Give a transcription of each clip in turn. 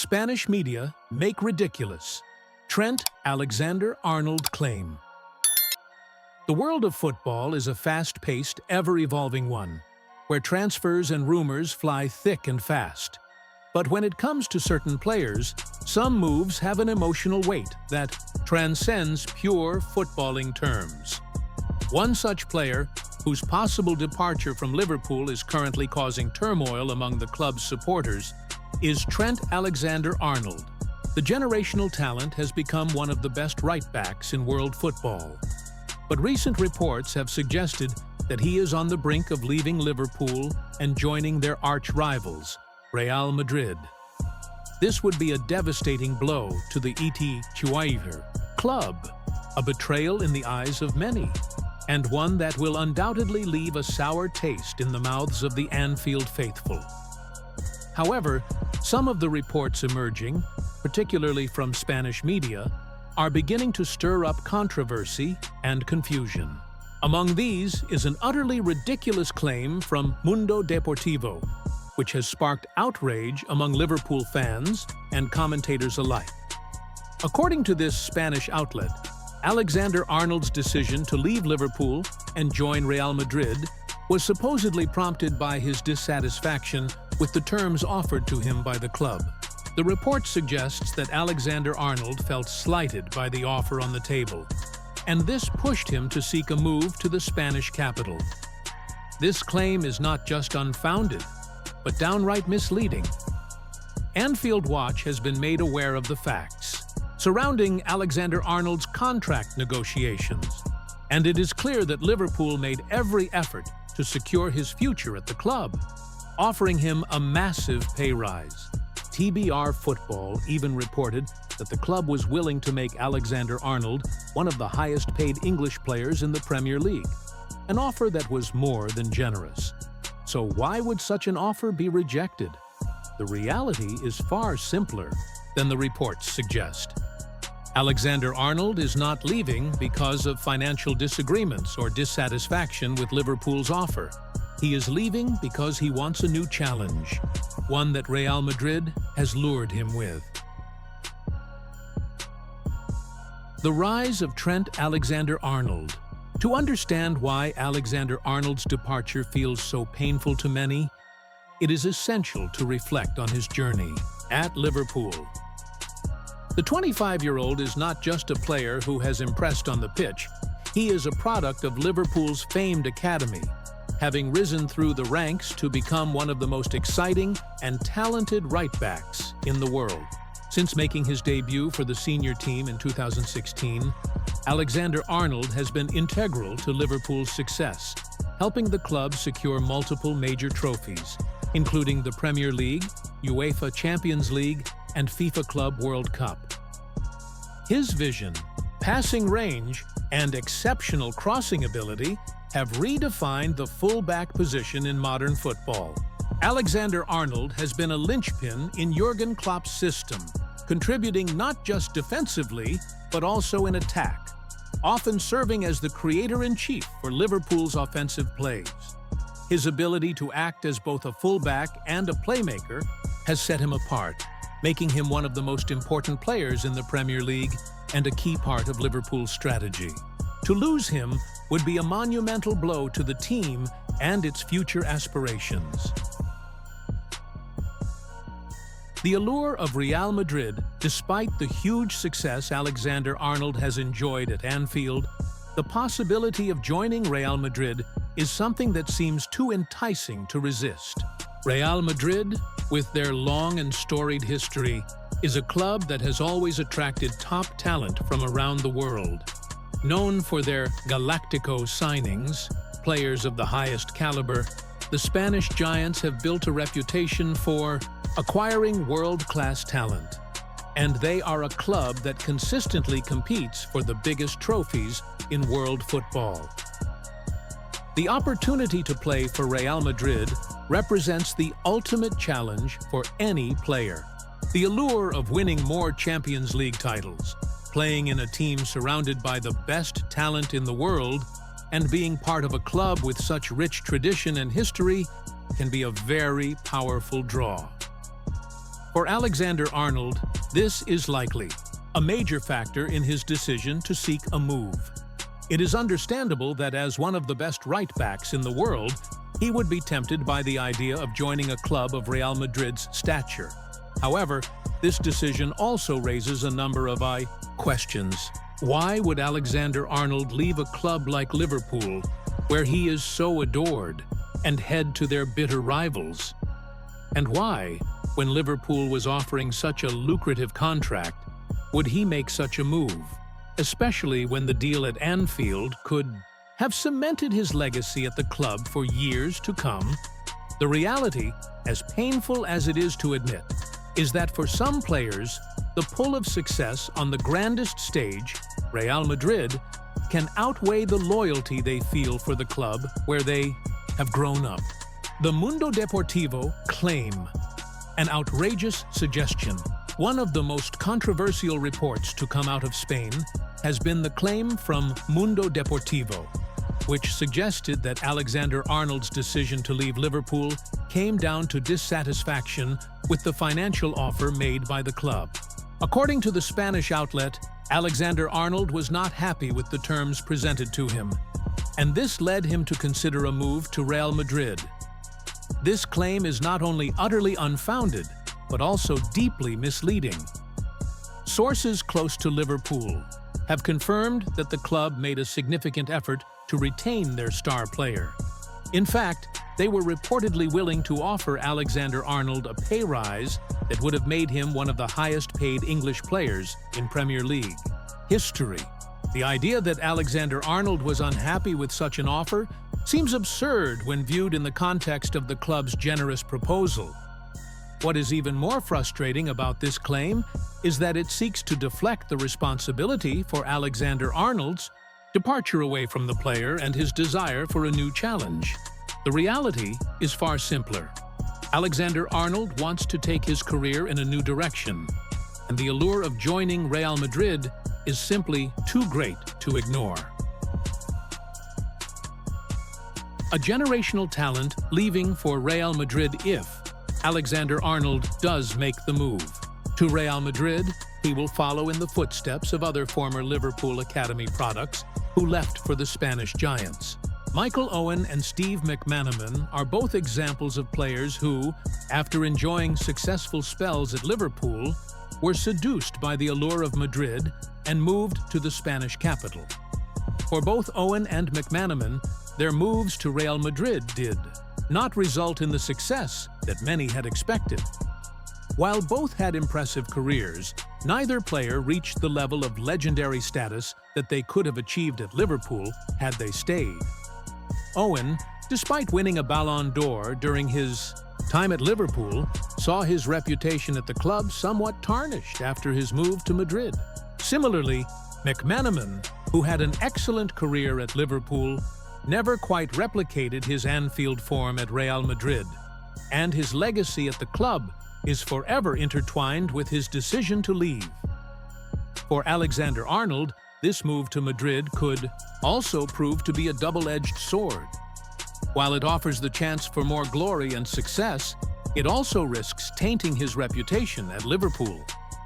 Spanish media make ridiculous Trent Alexander-Arnold claim. The world of football is a fast-paced, ever-evolving one, where transfers and rumors fly thick and fast. But when it comes to certain players, some moves have an emotional weight that transcends pure footballing terms. One such player, whose possible departure from Liverpool is currently causing turmoil among the club's supporters, is Trent Alexander-Arnold. The generational talent has become one of the best right-backs in world football. But recent reports have suggested that he is on the brink of leaving Liverpool and joining their arch-rivals, Real Madrid. This would be a devastating blow to the Chuaiver club, a betrayal in the eyes of many, and one that will undoubtedly leave a sour taste in the mouths of the Anfield faithful. However, some of the reports emerging, particularly from Spanish media, are beginning to stir up controversy and confusion. Among these is an utterly ridiculous claim from Mundo Deportivo, which has sparked outrage among Liverpool fans and commentators alike. According to this Spanish outlet, Alexander-Arnold's decision to leave Liverpool and join Real Madrid was supposedly prompted by his dissatisfaction with the terms offered to him by the club. The report suggests that Alexander-Arnold felt slighted by the offer on the table, and this pushed him to seek a move to the Spanish capital. This claim is not just unfounded, but downright misleading. Anfield Watch has been made aware of the facts surrounding Alexander-Arnold's contract negotiations, and it is clear that Liverpool made every effort to secure his future at the club, offering him a massive pay rise. TBR Football even reported that the club was willing to make Alexander-Arnold one of the highest-paid English players in the Premier League, an offer that was more than generous. So why would such an offer be rejected? The reality is far simpler than the reports suggest. Alexander-Arnold is not leaving because of financial disagreements or dissatisfaction with Liverpool's offer. He is leaving because he wants a new challenge, one that Real Madrid has lured him with. The rise of Trent Alexander-Arnold. To understand why Alexander-Arnold's departure feels so painful to many, it is essential to reflect on his journey at Liverpool. The 25-year-old is not just a player who has impressed on the pitch. He is a product of Liverpool's famed academy, having risen through the ranks to become one of the most exciting and talented right-backs in the world. Since making his debut for the senior team in 2016, Alexander-Arnold has been integral to Liverpool's success, helping the club secure multiple major trophies, including the Premier League, UEFA Champions League, and FIFA Club World Cup. His vision, passing range, and exceptional crossing ability have redefined the full-back position in modern football. Alexander-Arnold has been a linchpin in Jurgen Klopp's system, contributing not just defensively, but also in attack, often serving as the creator-in-chief for Liverpool's offensive plays. His ability to act as both a fullback and a playmaker has set him apart, making him one of the most important players in the Premier League and a key part of Liverpool's strategy. To lose him would be a monumental blow to the team and its future aspirations. The allure of Real Madrid, despite the huge success Alexander-Arnold has enjoyed at Anfield, the possibility of joining Real Madrid is something that seems too enticing to resist. Real Madrid, with their long and storied history, is a club that has always attracted top talent from around the world. Known for their Galactico signings, players of the highest caliber, the Spanish giants have built a reputation for acquiring world-class talent, and they are a club that consistently competes for the biggest trophies in world football. The opportunity to play for Real Madrid represents the ultimate challenge for any player. The allure of winning more Champions League titles, playing in a team surrounded by the best talent in the world, and being part of a club with such rich tradition and history can be a very powerful draw. For Alexander-Arnold, this is likely a major factor in his decision to seek a move. It is understandable that as one of the best right-backs in the world, he would be tempted by the idea of joining a club of Real Madrid's stature. However, this decision also raises a number of questions. Why would Alexander-Arnold leave a club like Liverpool, where he is so adored, and head to their bitter rivals? And why, when Liverpool was offering such a lucrative contract, would he make such a move, especially when the deal at Anfield could have cemented his legacy at the club for years to come? The reality, as painful as it is to admit, is that for some players, the pull of success on the grandest stage, Real Madrid, can outweigh the loyalty they feel for the club where they have grown up. The Mundo Deportivo claim, an outrageous suggestion. One of the most controversial reports to come out of Spain has been the claim from Mundo Deportivo, which suggested that Alexander-Arnold's decision to leave Liverpool came down to dissatisfaction with the financial offer made by the club. According to the Spanish outlet, Alexander-Arnold was not happy with the terms presented to him, and this led him to consider a move to Real Madrid. This claim is not only utterly unfounded, but also deeply misleading. Sources close to Liverpool have confirmed that the club made a significant effort to retain their star player. In fact, they were reportedly willing to offer Alexander-Arnold a pay rise that would have made him one of the highest-paid English players in Premier League history. The idea that Alexander-Arnold was unhappy with such an offer seems absurd when viewed in the context of the club's generous proposal. What is even more frustrating about this claim is that it seeks to deflect the responsibility for Alexander-Arnold's departure away from the player and his desire for a new challenge. The reality is far simpler. Alexander-Arnold wants to take his career in a new direction, and the allure of joining Real Madrid is simply too great to ignore. A generational talent leaving for Real Madrid if Alexander-Arnold does make the move. To Real Madrid, he will follow in the footsteps of other former Liverpool Academy products who left for the Spanish giants. Michael Owen and Steve McManaman are both examples of players who, after enjoying successful spells at Liverpool, were seduced by the allure of Madrid and moved to the Spanish capital. For both Owen and McManaman, their moves to Real Madrid did not result in the success that many had expected. While both had impressive careers, neither player reached the level of legendary status that they could have achieved at Liverpool had they stayed. Owen, despite winning a Ballon d'Or during his time at Liverpool, saw his reputation at the club somewhat tarnished after his move to Madrid. Similarly, McManaman, who had an excellent career at Liverpool, never quite replicated his Anfield form at Real Madrid, and his legacy at the club is forever intertwined with his decision to leave. For Alexander-Arnold, this move to Madrid could also prove to be a double-edged sword. While it offers the chance for more glory and success, it also risks tainting his reputation at Liverpool.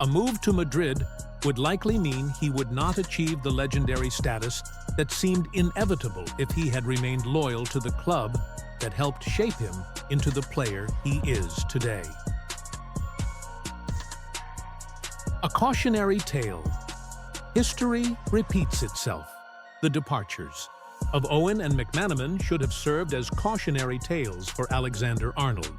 A move to Madrid would likely mean he would not achieve the legendary status that seemed inevitable if he had remained loyal to the club that helped shape him into the player he is today. A cautionary tale. History repeats itself. The departures of Owen and McManaman should have served as cautionary tales for Alexander-Arnold.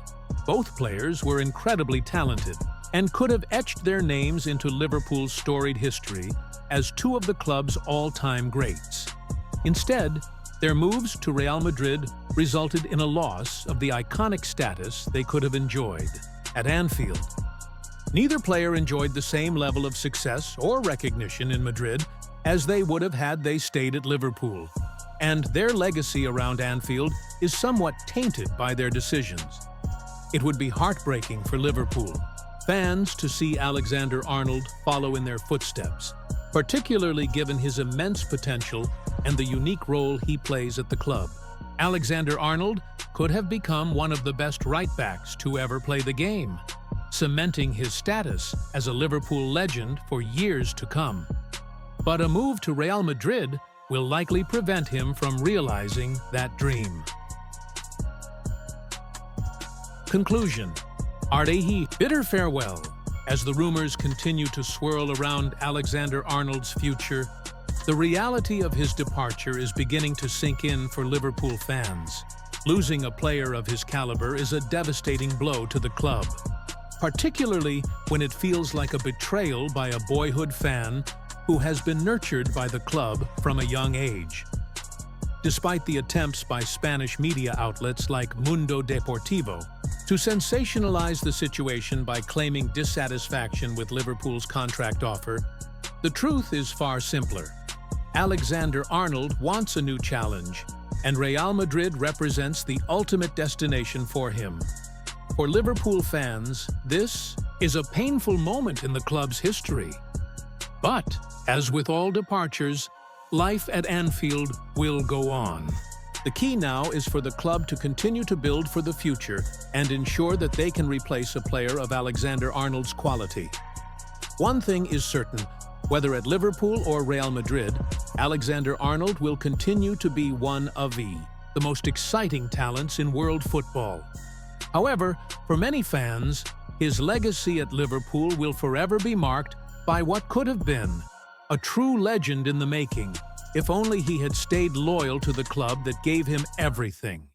Both players were incredibly talented and could have etched their names into Liverpool's storied history as two of the club's all-time greats. Instead, their moves to Real Madrid resulted in a loss of the iconic status they could have enjoyed at Anfield. Neither player enjoyed the same level of success or recognition in Madrid as they would have had they stayed at Liverpool, and their legacy around Anfield is somewhat tainted by their decisions. It would be heartbreaking for Liverpool fans to see Alexander-Arnold follow in their footsteps, particularly given his immense potential and the unique role he plays at the club. Alexander-Arnold could have become one of the best right-backs to ever play the game. cementing his status as a Liverpool legend for years to come. But a move to Real Madrid will likely prevent him from realizing that dream. Conclusion. Ardehi, bitter farewell. As the rumors continue to swirl around Alexander-Arnold's future, the reality of his departure is beginning to sink in for Liverpool fans. Losing a player of his caliber is a devastating blow to the club, particularly when it feels like a betrayal by a boyhood fan who has been nurtured by the club from a young age. Despite the attempts by Spanish media outlets like Mundo Deportivo to sensationalize the situation by claiming dissatisfaction with Liverpool's contract offer, the truth is far simpler. Alexander-Arnold wants a new challenge, and Real Madrid represents the ultimate destination for him. For Liverpool fans, this is a painful moment in the club's history. But, as with all departures, life at Anfield will go on. The key now is for the club to continue to build for the future and ensure that they can replace a player of Alexander-Arnold's quality. One thing is certain, whether at Liverpool or Real Madrid, Alexander-Arnold will continue to be one of the most exciting talents in world football. However, for many fans, his legacy at Liverpool will forever be marked by what could have been a true legend in the making, if only he had stayed loyal to the club that gave him everything.